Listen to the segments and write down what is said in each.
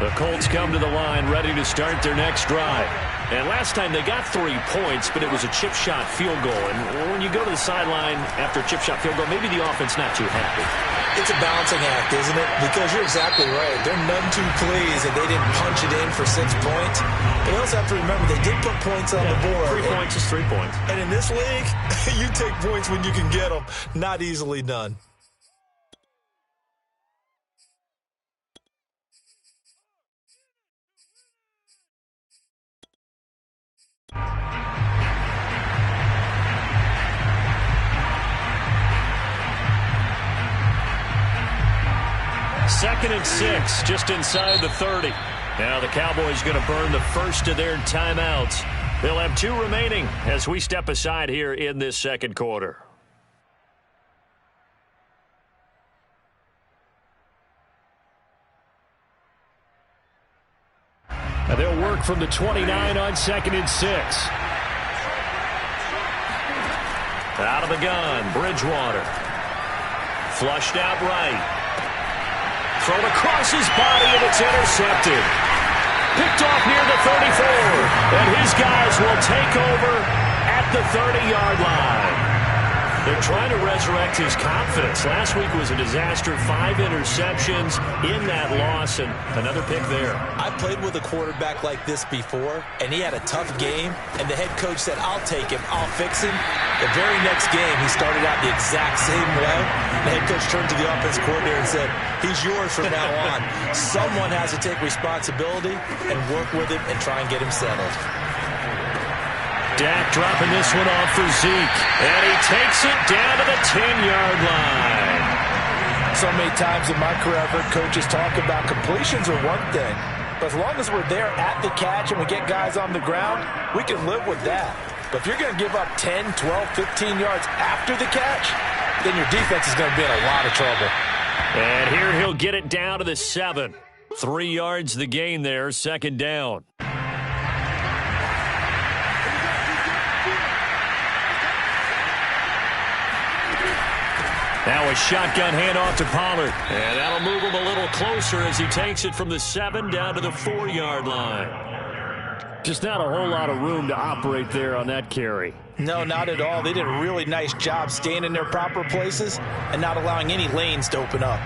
The Colts come to the line ready to start their next drive. And last time they got 3 points, but it was a chip shot field goal. And when you go to the sideline after a chip shot field goal, maybe the offense not too happy. It's a balancing act, isn't it? Because you're exactly right. They're none too pleased that they didn't punch it in for 6 points. But you also have to remember they did put points on the board. 3 points is 3 points. And in this league, you take points when you can get them. Not easily done. Second and 6, just inside the 30. Now the Cowboys going to burn the first of their timeouts. They'll have 2 remaining as we step aside here in this second quarter. Now they'll work from the 29 on second and 6. Out of the gun, Bridgewater. Flushed out right. Thrown across his body, and it's intercepted. Picked off near the 34. And his guys will take over at the 30-yard line. They're trying to resurrect his confidence. Last week was a disaster. 5 interceptions in that loss, and another pick there. I played with a quarterback like this before, and he had a tough game, and the head coach said, I'll take him, I'll fix him. The very next game, he started out the exact same way. The head coach turned to the offense coordinator and said, he's yours from now on. Someone has to take responsibility and work with him and try and get him settled. Dak dropping this one off for Zeke. And he takes it down to the 10-yard line. So many times in my career, I've heard coaches talk about completions are one thing. But as long as we're there at the catch and we get guys on the ground, we can live with that. But if you're going to give up 10, 12, 15 yards after the catch, then your defense is going to be in a lot of trouble. And here he'll get it down to the 7. 3 yards the gain there, second down. Now a shotgun handoff to Pollard. And that'll move him a little closer as he takes it from the 7 down to the 4-yard line. Just not a whole lot of room to operate there on that carry. No, not at all. They did a really nice job staying in their proper places and not allowing any lanes to open up.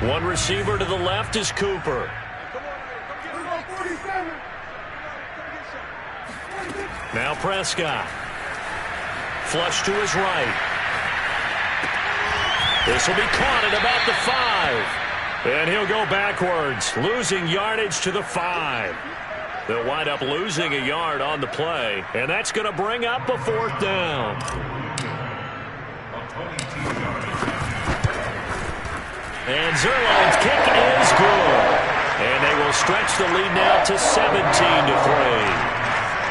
One receiver to the left is Cooper. Now Prescott. Flush to his right. This will be caught at about the 5. And he'll go backwards, losing yardage to the 5. They'll wind up losing a yard on the play. And that's going to bring up a 4th down. And Zerline's kick is good. And they will stretch the lead now to 17-3.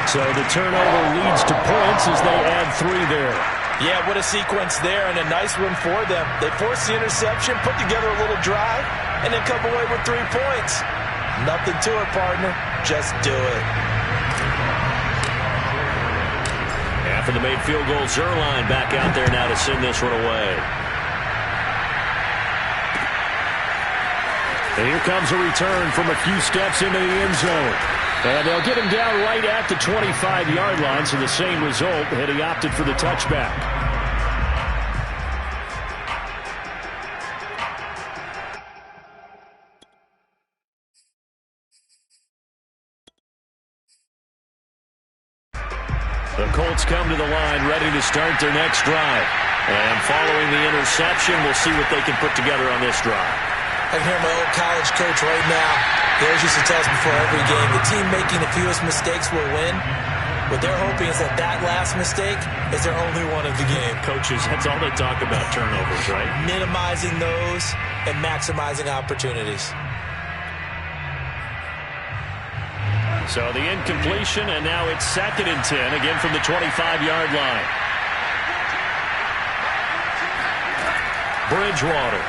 So the turnover leads to points as they add 3 there. Yeah, what a sequence there, and a nice one for them. They forced the interception, put together a little drive, and then come away with 3 points. Nothing to it, partner. Just do it. After the made field goal, Zerline back out there now to send this one away. And here comes a return from a few steps into the end zone. And they'll get him down right at the 25-yard line, so the same result had he opted for the touchback. The Colts come to the line ready to start their next drive. And following the interception, we'll see what they can put together on this drive. I can hear my old college coach right now. They always used to tell us before every game, the team making the fewest mistakes will win. What they're hoping is that that last mistake is their only one of the game. Coaches, that's all they talk about, turnovers, right? Minimizing those and maximizing opportunities. So the incompletion, and now it's 2nd and 10, again from the 25-yard line. Bridgewater.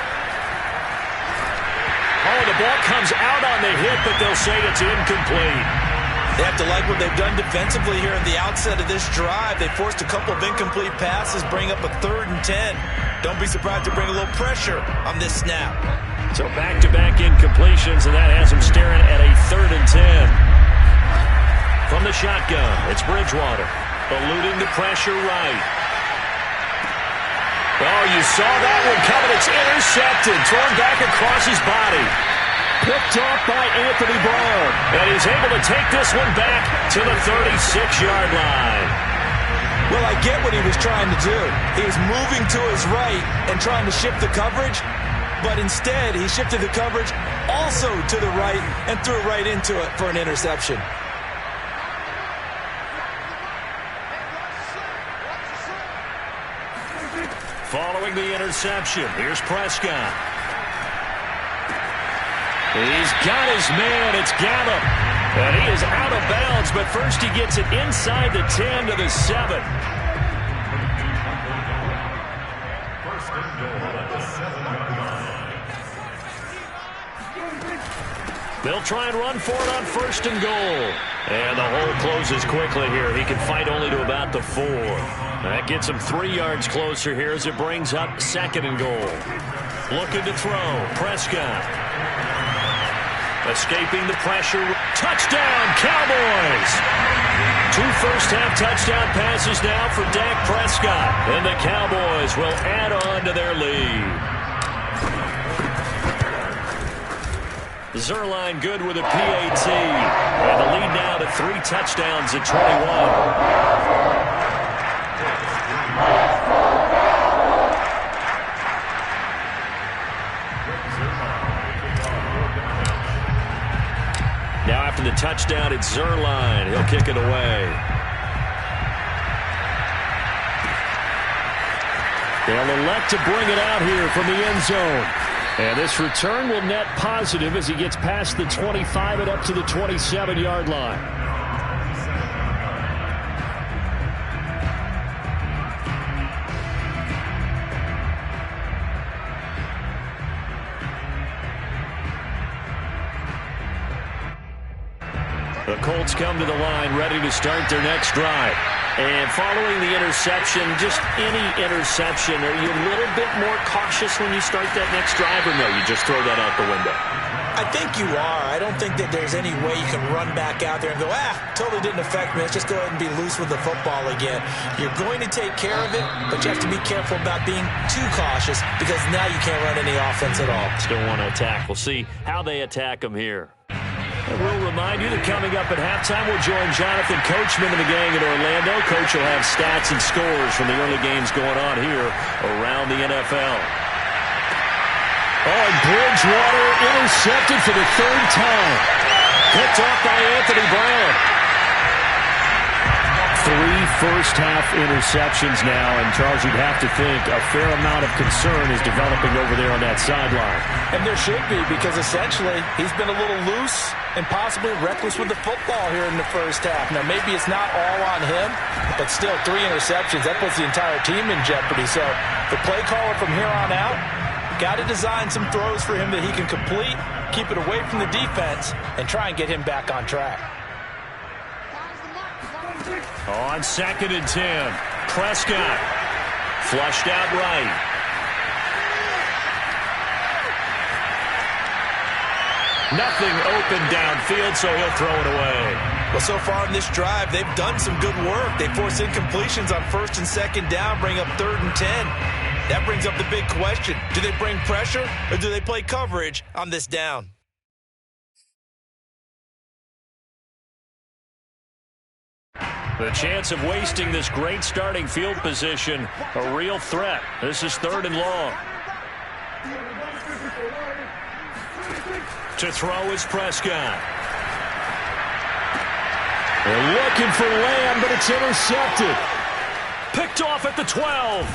Oh, the ball comes out on the hit, but they'll say it's incomplete. They have to like what they've done defensively here at the outset of this drive. They forced a couple of incomplete passes, bring up a 3rd and 10. Don't be surprised to bring a little pressure on this snap. So back-to-back incompletions, and that has him staring at a 3rd and 10. From the shotgun, it's Bridgewater, eluding the pressure right. Oh, you saw that one coming. It's intercepted, thrown back across his body. Picked off by Anthony Brown. And he's able to take this one back to the 36-yard line. Well, I get what he was trying to do. He was moving to his right and trying to shift the coverage, but instead he shifted the coverage also to the right and threw right into it for an interception. Following the interception, here's Prescott. He's got his man. It's Gallup. And he is out of bounds, but first he gets it inside the 10 to the 7. First and goal at the 7-yard line. They'll try and run for it on 1st and goal. And the hole closes quickly here. He can fight only to about the 4. That gets him 3 yards closer here as it brings up 2nd and goal. Looking to throw. Prescott. Escaping the pressure. Touchdown, Cowboys! 2 first-half touchdown passes now for Dak Prescott. And the Cowboys will add on to their lead. Zerline good with a PAT. And the lead now to 3 touchdowns at 21. Now after the touchdown, it's Zerline. He'll kick it away. They'll elect to bring it out here from the end zone. And this return will net positive as he gets past the 25 and up to the 27-yard line. The Colts come to the line ready to start their next drive. And following the interception, just any interception, are you a little bit more cautious when you start that next drive, or no, you just throw that out the window? I think you are. I don't think that there's any way you can run back out there and go, totally didn't affect me. Let's just go ahead and be loose with the football again. You're going to take care of it, but you have to be careful about being too cautious because now you can't run any offense at all. Still want to attack. We'll see how they attack them here. And we'll remind you that coming up at halftime, we'll join Jonathan Coachman and the gang in Orlando. Coach will have stats and scores from the early games going on here around the NFL. Oh, and Bridgewater intercepted for the 3rd time. Picked off by Anthony Brown. 3 first-half interceptions now, and Charles, you'd have to think a fair amount of concern is developing over there on that sideline. And there should be, because essentially he's been a little loose and possibly reckless with the football here in the first half. Now, maybe it's not all on him, but still 3 interceptions. That puts the entire team in jeopardy. So the play caller from here on out got to design some throws for him that he can complete, keep it away from the defense, and try and get him back on track. On 2nd and 10, Prescott flushed out right. Nothing open downfield, so he'll throw it away. Well, so far in this drive, they've done some good work. They force incompletions on 1st and 2nd down, bring up 3rd and 10. That brings up the big question. Do they bring pressure, or do they play coverage on this down? The chance of wasting this great starting field position, a real threat. This is 3rd and long. To throw is Prescott. They're looking for Lamb, but it's intercepted. Picked off at the 12.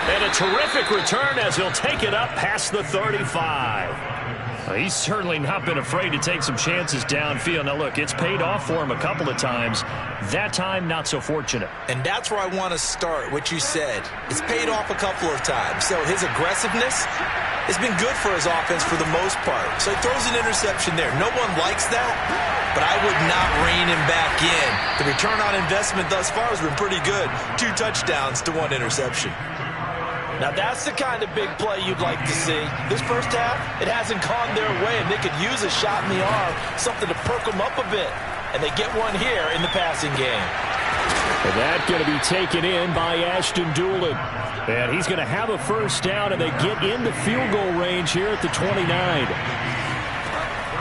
And a terrific return as he'll take it up past the 35. He's certainly not been afraid to take some chances downfield. Now, look, it's paid off for him a couple of times. That time, not so fortunate. And that's where I want to start, what you said. It's paid off a couple of times. So his aggressiveness has been good for his offense for the most part. So he throws an interception there. No one likes that, but I would not rein him back in. The return on investment thus far has been pretty good. 2 touchdowns to 1 interception. Now, that's the kind of big play you'd like to see. This first half, it hasn't gone their way, and they could use a shot in the arm, something to perk them up a bit. And they get one here in the passing game. And that's going to be taken in by Ashton Doolin. And he's going to have a first down, and they get into field goal range here at the 29.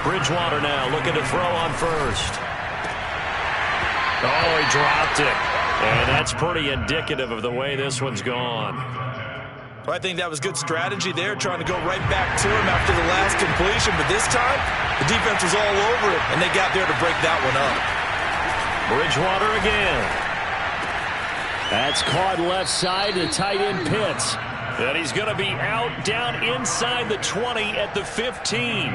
Bridgewater now looking to throw on first. Oh, he dropped it. And that's pretty indicative of the way this one's gone. Well, I think that was good strategy there, trying to go right back to him after the last completion. But this time, the defense was all over it, and they got there to break that one up. Bridgewater again. That's caught left side to tight end Pitts. And he's going to be out down inside the 20 at the 15.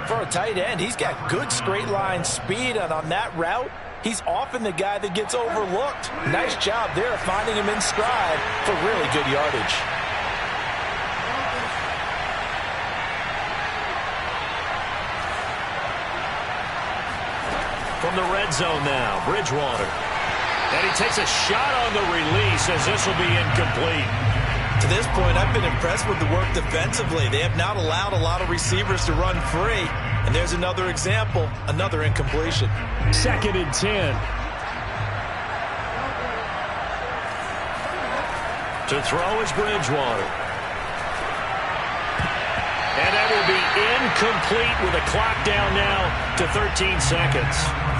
For a tight end, he's got good straight line speed, and on that route, he's often the guy that gets overlooked. Nice job there finding him in stride for really good yardage. From the red zone now, Bridgewater. And he takes a shot on the release as this will be incomplete. To this point, I've been impressed with the work defensively. They have not allowed a lot of receivers to run free. And there's another example, another incompletion. 2nd and 10. To throw is Bridgewater. And that will be incomplete with a clock down now to 13 seconds.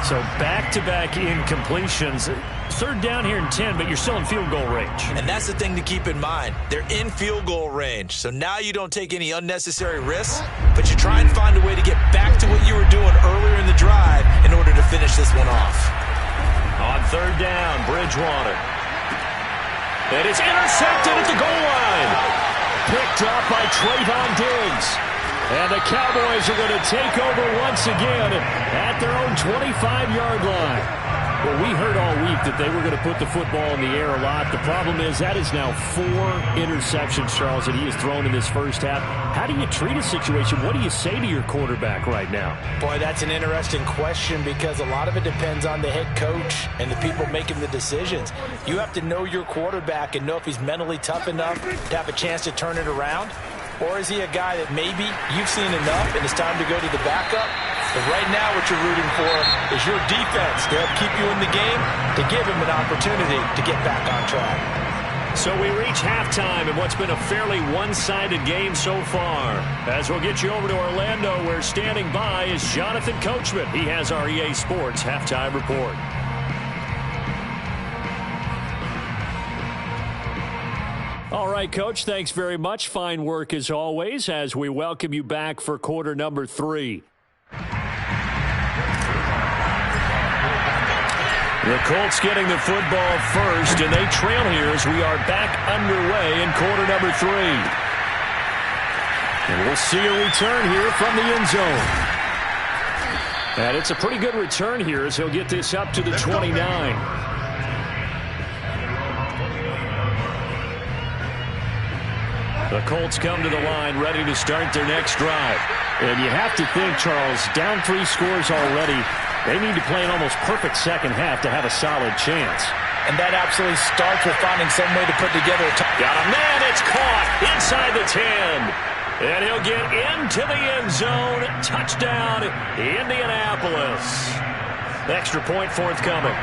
So back-to-back incompletions. 3rd down here in 10, but you're still in field goal range. And that's the thing to keep in mind. They're in field goal range. So now you don't take any unnecessary risks, but you try and find a way to get back to what you were doing earlier in the drive in order to finish this one off. On 3rd down, Bridgewater. And it's intercepted at the goal line. Picked up by Trayvon Diggs. And the Cowboys are going to take over once again at their own 25-yard line. Well, we heard all week that they were going to put the football in the air a lot. The problem is that is now 4 interceptions, Charles, that he has thrown in this first half. How do you treat a situation? What do you say to your quarterback right now? Boy, that's an interesting question because a lot of it depends on the head coach and the people making the decisions. You have to know your quarterback and know if he's mentally tough enough to have a chance to turn it around. Or is he a guy that maybe you've seen enough and it's time to go to the backup? But right now what you're rooting for is your defense to help keep you in the game, to give him an opportunity to get back on track. So we reach halftime in what's been a fairly one-sided game so far. As we'll get you over to Orlando, where standing by is Jonathan Coachman. He has our EA Sports halftime report. All right, Coach, thanks very much. Fine work as always as we welcome you back for quarter number 3. The Colts getting the football first, and they trail here as we are back underway in quarter number 3. And we'll see a return here from the end zone. And it's a pretty good return here as he'll get this up to the 29. The Colts come to the line ready to start their next drive. And you have to think, Charles, down 3 scores already. They need to play an almost perfect second half to have a solid chance. And that absolutely starts with finding some way to put together a got a man, it's caught inside the 10. And he'll get into the end zone. Touchdown, Indianapolis. Extra point forthcoming.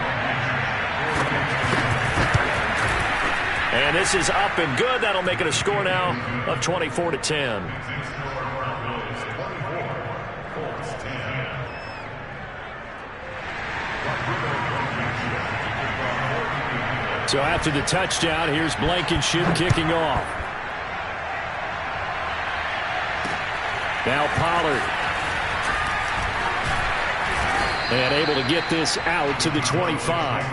And this is up and good. That'll make it a score now of 24-10. So after the touchdown, here's Blankenship kicking off. Now Pollard. And able to get this out to the 25.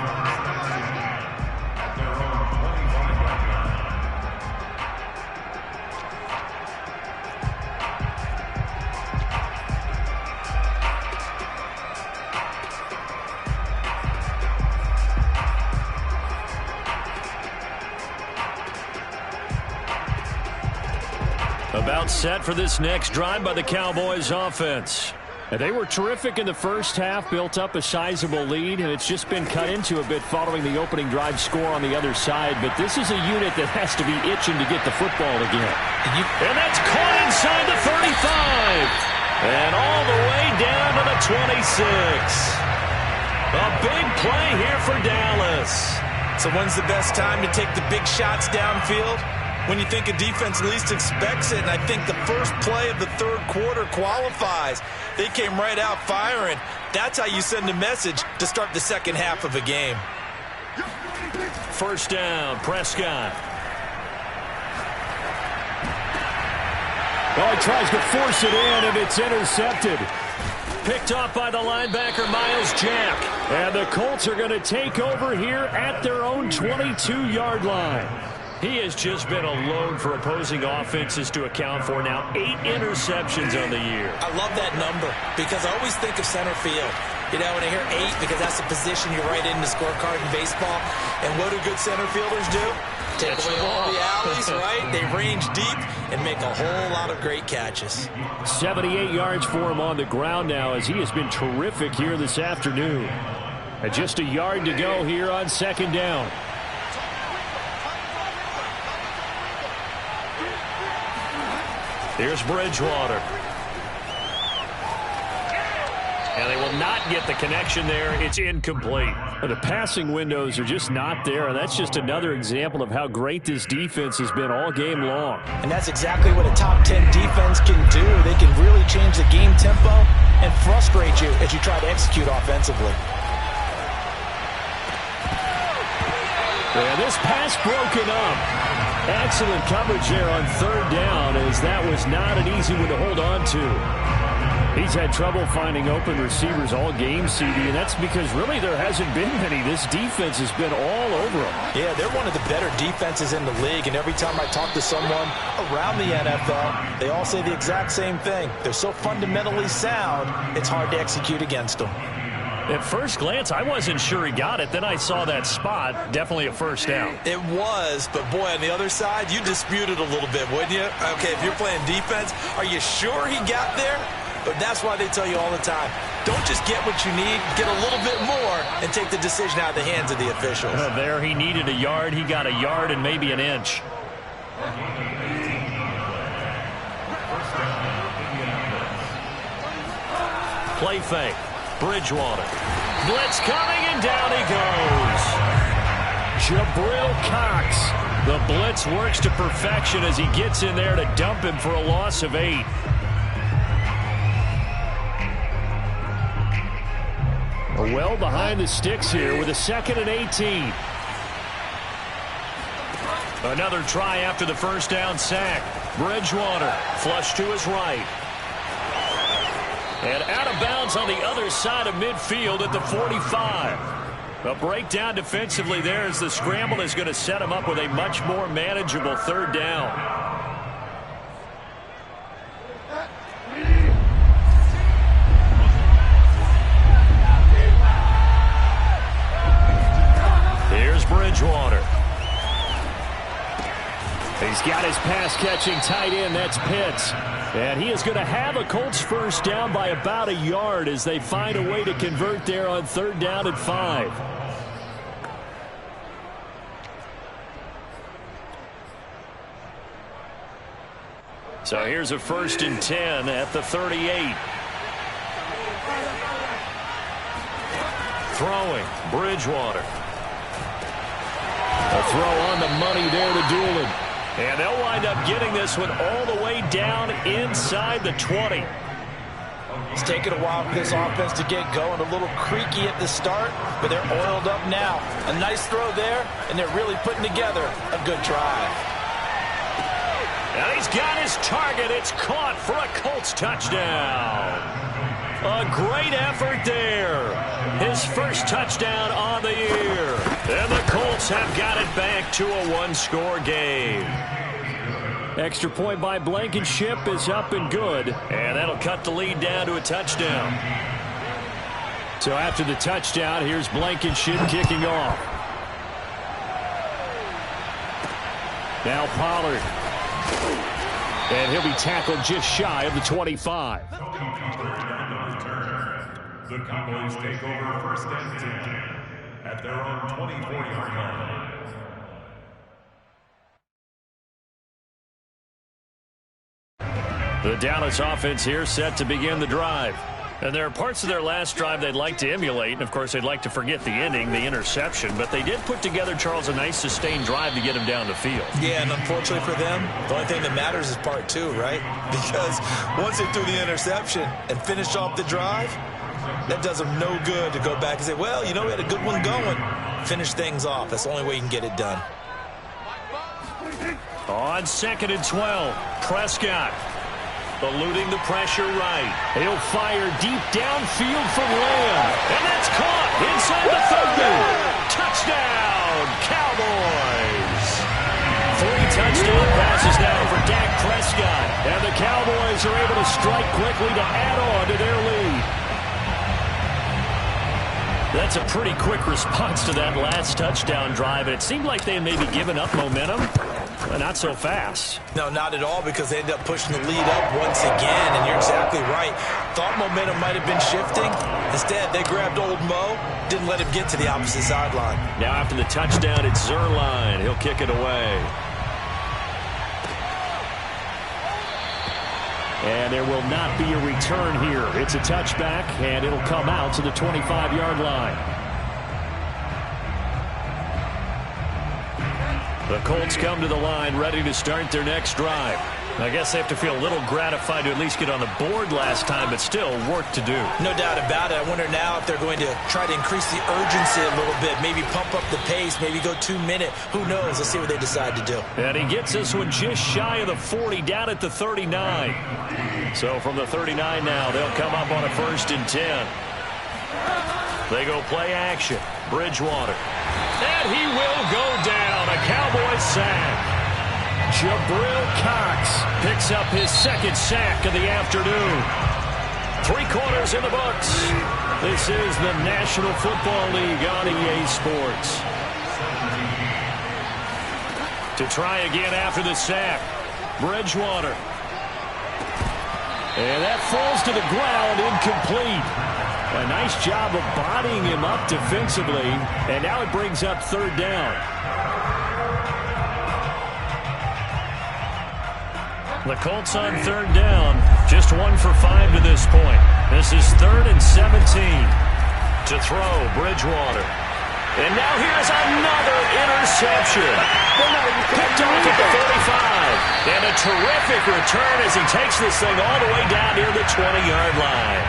About set for this next drive by the Cowboys offense. And they were terrific in the first half, built up a sizable lead, and it's just been cut into a bit following the opening drive score on the other side. But this is a unit that has to be itching to get the football again. And that's caught inside the 35. And all the way down to the 26. A big play here for Dallas. So when's the best time to take the big shots downfield? When you think a defense least expects it, and I think the first play of the third quarter qualifies. They came right out firing. That's how you send a message to start the second half of a game. First down, Prescott. Oh, he tries to force it in, and it's intercepted. Picked off by the linebacker, Miles Jack. And the Colts are going to take over here at their own 22-yard line. He has just been alone for opposing offenses to account for now 8 interceptions on the year. I love that number because I always think of center field. You know, when I hear 8, because that's the position you write in the scorecard in baseball. And what do good center fielders do? Take away all the alleys, right? They range deep and make a whole lot of great catches. 78 yards for him on the ground now as he has been terrific here this afternoon. And just a yard to go here on second down. Here's Bridgewater. And they will not get the connection there. It's incomplete. The passing windows are just not there. And that's just another example of how great this defense has been all game long. And that's exactly what a top 10 defense can do. They can really change the game tempo and frustrate you as you try to execute offensively. And this pass broken up. Excellent coverage there on third down, as that was not an easy one to hold on to. He's had trouble finding open receivers all game, CD, and that's because really there hasn't been many. This defense has been all over them. Yeah, they're one of the better defenses in the league, and every time I talk to someone around the NFL, they all say the exact same thing. They're so fundamentally sound, it's hard to execute against them. At first glance, I wasn't sure he got it. Then I saw that spot. Definitely a first down. It was, but boy, on the other side, you disputed a little bit, wouldn't you? Okay, if you're playing defense, are you sure he got there? But that's why they tell you all the time, don't just get what you need, get a little bit more, and take the decision out of the hands of the officials. There, he needed a yard. He got a yard and maybe an inch. Play fake. Bridgewater. Blitz coming, and down he goes. Jabril Cox. The blitz works to perfection as he gets in there to dump him for a loss of 8. Well behind the sticks here with a 2nd and 18. Another try after the first down sack. Bridgewater flush to his right. And out of bounds on the other side of midfield at the 45. A breakdown defensively there as the scramble is going to set him up with a much more manageable third down. Here's Bridgewater. He's got his pass-catching tight end. That's Pitts. And he is going to have a Colts first down by about a yard as they find a way to convert there on third down and 5. So here's a 1st and 10 at the 38. Throwing, Bridgewater. A throw on the money there to Doolin. And they'll wind up getting this one all the way down inside the 20. It's taken a while for this offense to get going. A little creaky at the start, but they're oiled up now. A nice throw there, and they're really putting together a good drive. And he's got his target. It's caught for a Colts touchdown. A great effort there. His first touchdown on the year. And the Colts have got it back to a 1-score game. Extra point by Blankenship is up and good. And that'll cut the lead down to a touchdown. So after the touchdown, here's Blankenship kicking off. Now Pollard. And he'll be tackled just shy of the 25. The Cowboys take over first and 10 at their own 24-yard line. The Dallas offense here set to begin the drive. And there are parts of their last drive they'd like to emulate. And, of course, they'd like to forget the ending, the interception. But they did put together, Charles, a nice sustained drive to get him down the field. Yeah, and unfortunately for them, the only thing that matters is part two, right? Because once they threw the interception and finished off the drive, that does them no good to go back and say, well, you know, we had a good one going. Finish things off. That's the only way you can get it done. On 2nd and 12, Prescott. Eluding the pressure right. He'll fire deep downfield from Lamb. And that's caught inside the 30. Touchdown, Cowboys. 3 touchdown passes now for Dak Prescott. And the Cowboys are able to strike quickly to add on to their lead. That's a pretty quick response to that last touchdown drive. And it seemed like they had maybe given up momentum. But not so fast. No, not at all, because they ended up pushing the lead up once again, and you're exactly right. Thought momentum might have been shifting. Instead, they grabbed old Mo, didn't let him get to the opposite sideline. Now after the touchdown, it's Zerline. He'll kick it away. And there will not be a return here. It's a touchback, and it'll come out to the 25-yard line. The Colts come to the line ready to start their next drive. I guess they have to feel a little gratified to at least get on the board last time, but still work to do. No doubt about it. I wonder now if they're going to try to increase the urgency a little bit, maybe pump up the pace, maybe go 2-minute. Who knows? Let's see what they decide to do. And he gets this one just shy of the 40, down at the 39. So from the 39 now, they'll come up on a 1st and 10. They go play action. Bridgewater. And he will go down. A Cowboys sack. Jabril Cox picks up his 2nd sack of the afternoon. 3 quarters in the books. This is the National Football League on EA Sports. To try again after the sack. Bridgewater. And that falls to the ground, incomplete. A nice job of bodying him up defensively. And now it brings up 3rd down. The Colts on 3rd down. Just 1 for 5 to this point. This is 3rd and 17. To throw, Bridgewater. And now here's another interception. Picked off at the 35. And a terrific return as he takes this thing all the way down near the 20-yard line.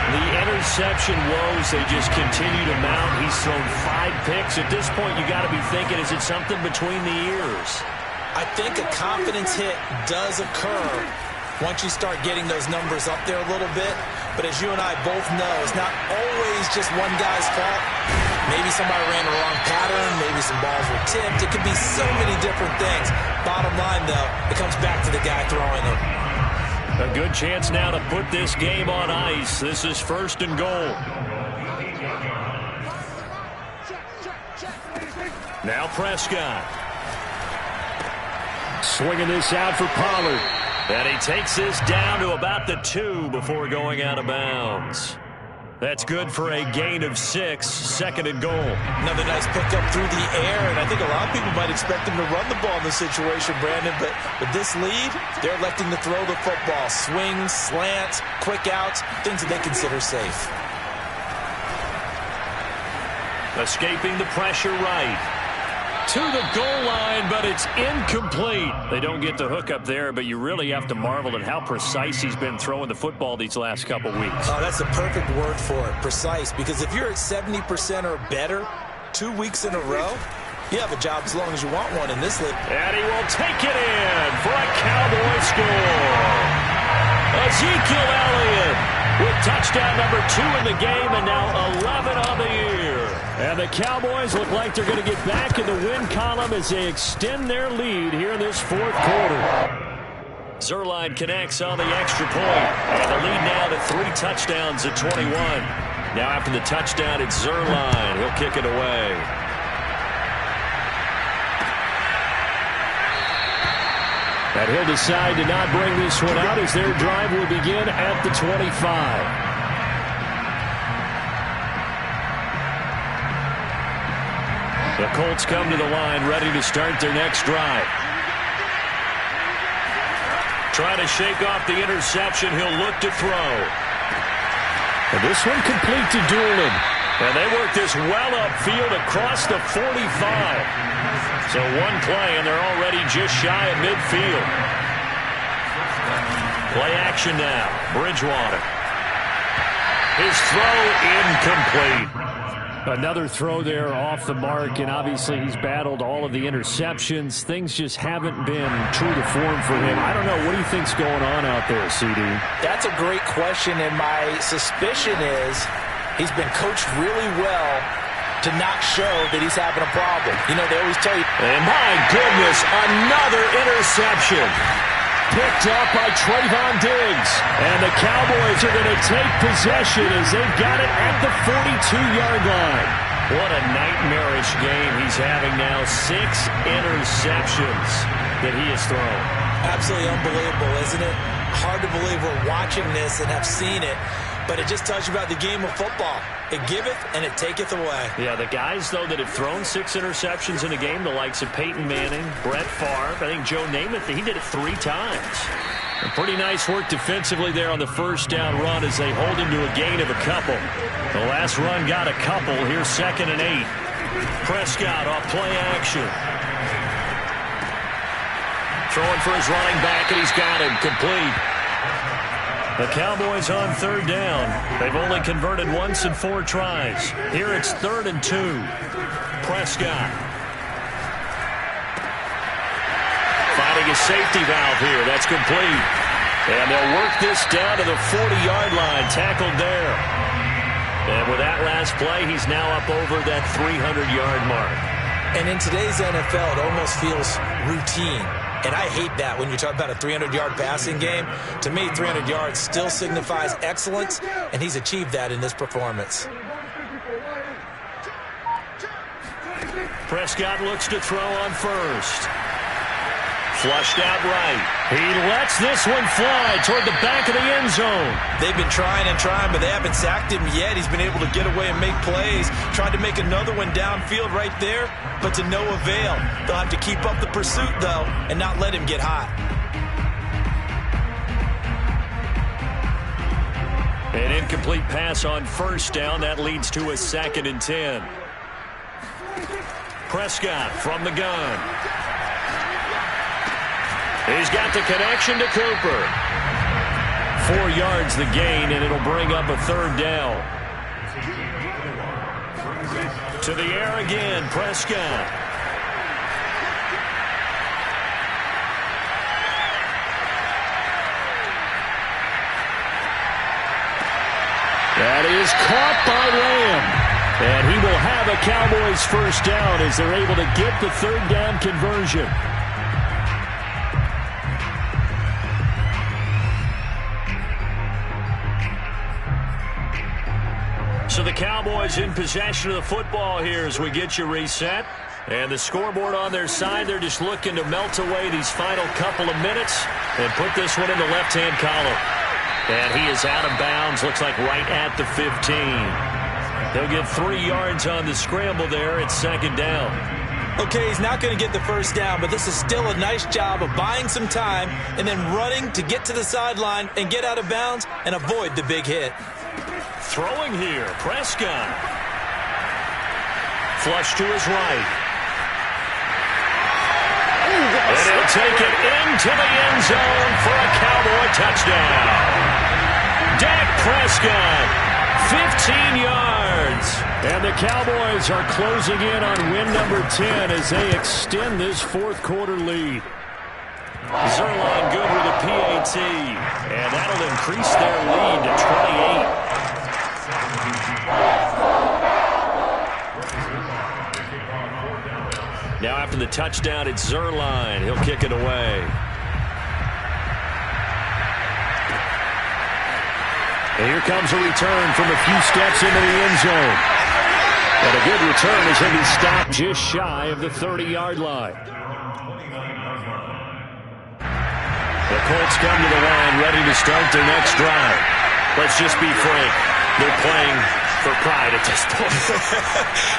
The interception woes, they just continue to mount. He's thrown 5 picks. At this point, you got to be thinking, is it something between the ears? I think a confidence hit does occur once you start getting those numbers up there a little bit. But as you and I both know, it's not always just one guy's fault. Maybe somebody ran the wrong pattern. Maybe some balls were tipped. It could be so many different things. Bottom line, though, it comes back to the guy throwing them. A good chance now to put this game on ice. This is 1st and goal. Now Prescott. Swinging this out for Pollard. And he takes this down to about the 2 before going out of bounds. That's good for a gain of 6, 2nd and goal. Another nice pickup through the air, and I think a lot of people might expect him to run the ball in this situation, Brandon, but with this lead, they're electing to throw the football. Swings, slants, quick outs, things that they consider safe. Escaping the pressure right. To the goal line, but it's incomplete. They don't get the hook up there, but you really have to marvel at how precise he's been throwing the football these last couple weeks. Oh, that's the perfect word for it, precise, because if you're at 70% or better 2 weeks in a row, you have a job as long as you want one in this league. And he will take it in for a Cowboy score. Ezekiel Elliott with touchdown number 2 in the game, and now 11 on the year. And the Cowboys look like they're going to get back in the win column as they extend their lead here in this 4th quarter. Zerline connects on the extra point. And the lead now to 3 touchdowns at 21. Now after the touchdown, it's Zerline. He'll kick it away. And he'll decide to not bring this one out as their drive will begin at the 25. The Colts come to the line ready to start their next drive. Trying to shake off the interception. He'll look to throw. And this one complete to Doolin. And they work this well upfield across the 45. So one play, and they're already just shy of midfield. Play action now. Bridgewater. His throw incomplete. Another throw there off the mark, and obviously he's battled all of the interceptions. Things just haven't been true to form for him. I don't know. What do you think's going on out there, CD? That's a great question, and my suspicion is he's been coached really well to not show that he's having a problem. You know, they always tell you. And my goodness, another interception. Picked up by Trayvon Diggs. And the Cowboys are going to take possession as they've got it at the 42-yard line. What a nightmarish game he's having now. 6 interceptions that he has thrown. Absolutely unbelievable, isn't it? Hard to believe we're watching this and have seen it. But it just tells you about the game of football. It giveth and it taketh away. Yeah, the guys, though, that have thrown 6 interceptions in a game, the likes of Peyton Manning, Brett Favre, I think Joe Namath, he did it 3 times. A pretty nice work defensively there on the first down run as they hold him to a gain of a couple. The last run got a couple. Here's 2nd and 8. Prescott off play action. Throwing for his running back, and he's got him complete. The Cowboys on 3rd down. They've only converted once in 4 tries. Here it's 3rd and 2. Prescott. Finding a safety valve here. That's complete. And they'll work this down to the 40-yard line. Tackled there. And with that last play, he's now up over that 300-yard mark. And in today's NFL, it almost feels routine. And I hate that when you talk about a 300-yard passing game. To me, 300 yards still signifies excellence, and he's achieved that in this performance. Prescott looks to throw on first. Flushed out right. He lets this one fly toward the back of the end zone. They've been trying and trying, but they haven't sacked him yet. He's been able to get away and make plays. Tried to make another one downfield right there, but to no avail. They'll have to keep up the pursuit, though, and not let him get hot. An incomplete pass on first down. That leads to a 2nd and 10. Prescott from the gun. He's got the connection to Cooper. 4 yards the gain, and it'll bring up a 3rd down. To the air again, Prescott. That is caught by Lamb. And he will have a Cowboys first down as they're able to get the 3rd down conversion. So the Cowboys in possession of the football here as we get you reset. And the scoreboard on their side, they're just looking to melt away these final couple of minutes and put this one in the left-hand column. And he is out of bounds, looks like right at the 15. They'll get 3 yards on the scramble there. It's 2nd down. Okay, he's not going to get the first down, but this is still a nice job of buying some time and then running to get to the sideline and get out of bounds and avoid the big hit. Throwing here, Prescott. Flush to his right. And he'll take it into the end zone for a Cowboy touchdown. Dak Prescott, 15 yards. And the Cowboys are closing in on win number 10 as they extend this 4th quarter lead. Zerline good with a PAT, and that'll increase their lead to 28. Now after the touchdown, it's Zerline. He'll kick it away. And here comes a return from a few steps into the end zone. And a good return as he'll be stopped just shy of the 30-yard line. The Colts come to the line ready to start their next drive. Let's just be frank. They're playing for pride at this point.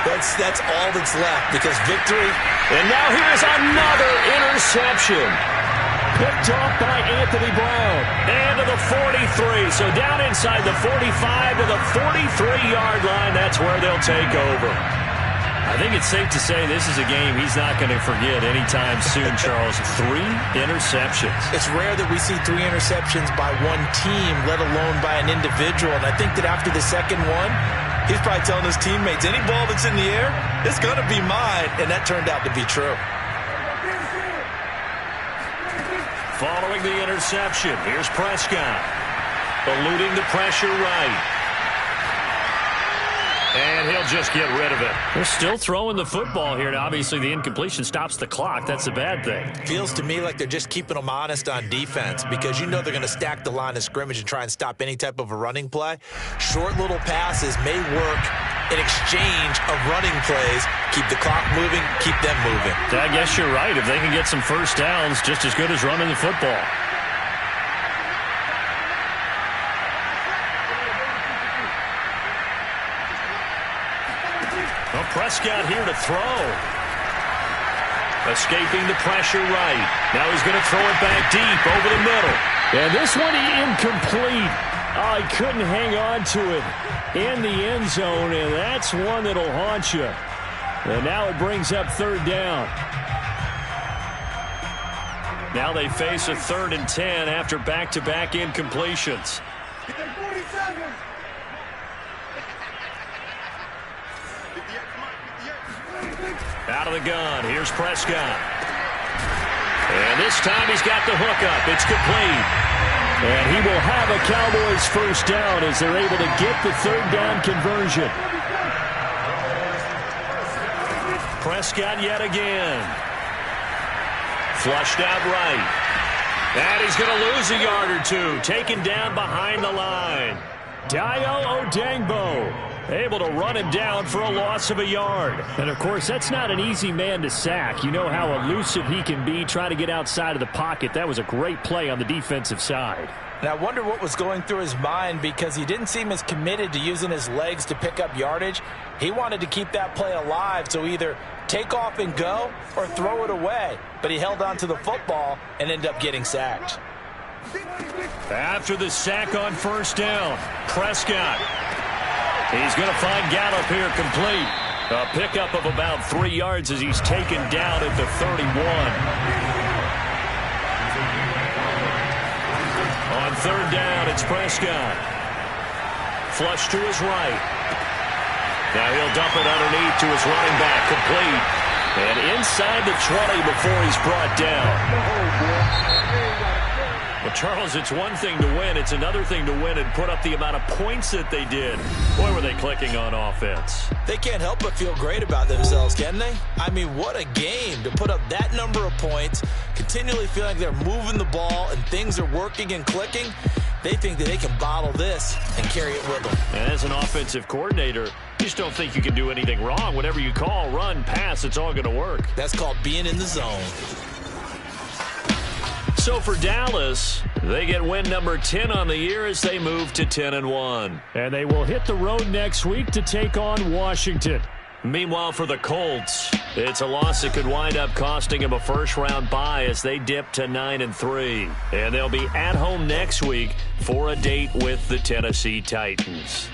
That's all that's left because victory. And now here's another interception. Picked off by Anthony Brown. And to the 43. So down inside the 45 to the 43-yard line. That's where they'll take over. I think it's safe to say this is a game he's not going to forget anytime soon, Charles. 3 interceptions. It's rare that we see 3 interceptions by one team, let alone by an individual. And I think that after the second one, he's probably telling his teammates, any ball that's in the air, it's going to be mine. And that turned out to be true. Following the interception, here's Prescott. Eluding the pressure right. And he'll just get rid of it. They're still throwing the football here. And obviously, the incompletion stops the clock. That's a bad thing. Feels to me like they're just keeping them honest on defense because you know they're going to stack the line of scrimmage and try and stop any type of a running play. Short little passes may work in exchange of running plays. Keep the clock moving, keep them moving. I guess you're right. If they can get some first downs, just as good as running the football. Well, Prescott here to throw. Escaping the pressure right. Now he's going to throw it back deep over the middle. And this one incomplete. Oh, he couldn't hang on to it in the end zone, and that's one that'll haunt you. And now it brings up 3rd down. Now they face a 3rd and 10 after back-to-back incompletions. Out of the gun, here's Prescott. And this time he's got the hookup. It's complete. And he will have a Cowboys first down as they're able to get the 3rd down conversion. Prescott yet again. Flushed out right. And he's going to lose a yard or two. Taken down behind the line. Dio Odangbo able to run him down for a loss of a yard. And, of course, that's not an easy man to sack. You know how elusive he can be trying to get outside of the pocket. That was a great play on the defensive side. And I wonder what was going through his mind because he didn't seem as committed to using his legs to pick up yardage. He wanted to keep that play alive, so either take off and go or throw it away. But he held on to the football and ended up getting sacked. After the sack on first down, Prescott. He's going to find Gallup here complete. A pickup of about 3 yards as he's taken down at the 31. On 3rd down, it's Prescott. Flush to his right. Now he'll dump it underneath to his running back, complete. And inside the 20 before he's brought down. Well, Charles, it's one thing to win. It's another thing to win and put up the amount of points that they did. Boy, were they clicking on offense. They can't help but feel great about themselves, can they? I mean, what a game to put up that number of points, continually feeling like they're moving the ball and things are working and clicking. They think that they can bottle this and carry it with them. And as an offensive coordinator, you just don't think you can do anything wrong. Whatever you call, run, pass, it's all going to work. That's called being in the zone. So for Dallas, they get win number 10 on the year as they move to 10-1. And they will hit the road next week to take on Washington. Meanwhile, for the Colts, it's a loss that could wind up costing them a first-round bye as they dip to 9-3. And they'll be at home next week for a date with the Tennessee Titans.